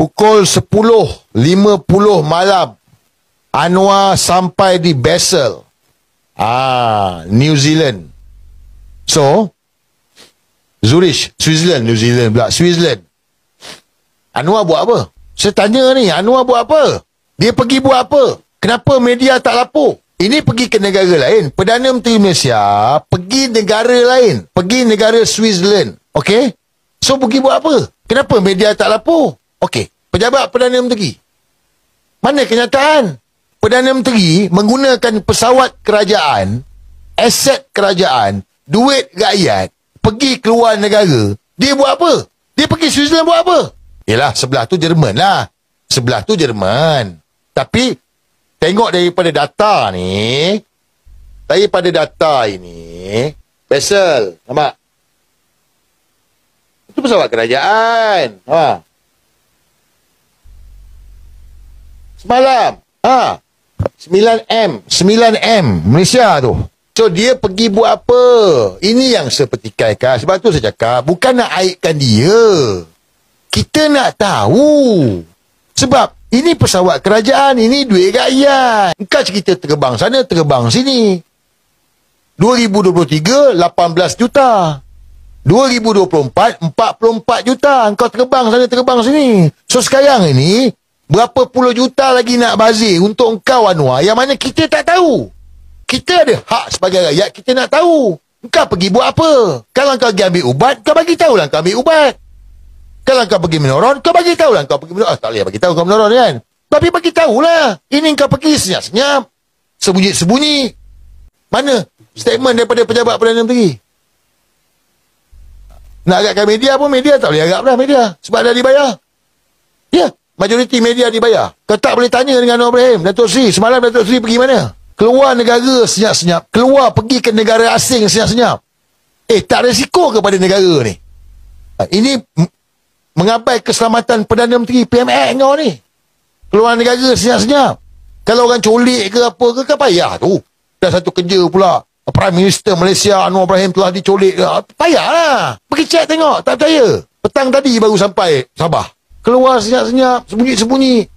pukul 10.50 malam Anwar sampai di Basel, New Zealand. So Zurich, Switzerland pula, Switzerland. Anwar buat apa? Saya tanya ni, Anwar buat apa? Dia pergi buat apa? Kenapa media tak lapor? Ini pergi ke negara lain. Perdana Menteri Malaysia pergi negara lain, pergi negara Switzerland. Okey? So pergi buat apa? Kenapa media tak lapor? Okey, pejabat Perdana Menteri. Mana kenyataan? Perdana Menteri menggunakan pesawat kerajaan, aset kerajaan, duit rakyat, pergi keluar negara. Dia buat apa? Dia pergi Switzerland buat apa? Yelah, sebelah tu Jerman lah. Sebelah tu Jerman. Tapi, tengok daripada data ni, Basel, nampak? Itu pesawat kerajaan. Semalam. 9M Malaysia tu. So dia pergi buat apa? Ini yang saya petikaikan. Sebab tu saya cakap, bukan nak aibkan dia, kita nak tahu. Sebab ini pesawat kerajaan, ini duit rakyat. Engkau cerita terbang sana, terbang sini. 2023 18 juta, 2024 44 juta. Engkau terbang sana, terbang sini. So sekarang ini berapa puluh juta lagi nak bazir untuk engkau, Anwar, yang mana kita tak tahu. Kita ada hak sebagai rakyat, kita nak tahu. Engkau pergi buat apa? Kalau engkau pergi ambil ubat, kau bagi tahulah engkau ambil ubat. Kalau engkau pergi menoron, kau bagi tahulah engkau pergi menoron. Tak boleh bagi tahu kau menoron kan? Tapi bagi tahulah. Ini engkau pergi senyap-senyap, sembunyi-sembunyi. Mana statement daripada pejabat Perdana Menteri? Nak agakkan media pun, media tak boleh agak dah media. Sebab dah dibayar. Ya. Majoriti media dibayar. Kau tak boleh tanya dengan Anwar Ibrahim. Datuk Seri, semalam Datuk Seri pergi mana? Keluar negara senyap-senyap. Keluar pergi ke negara asing senyap-senyap. Tak risiko kepada negara ni. Ini mengabai keselamatan Perdana Menteri PMX kau ni. Keluar negara senyap-senyap. Kalau orang colik ke apa ke, kan payah tu. Dah satu kerja pula, Prime Minister Malaysia Anwar Ibrahim telah dicolik ke. Payahlah. Pergi cek tengok. Tak percaya. Petang tadi baru sampai Sabah. Keluar senyap-senyap, sembunyi-sembunyi.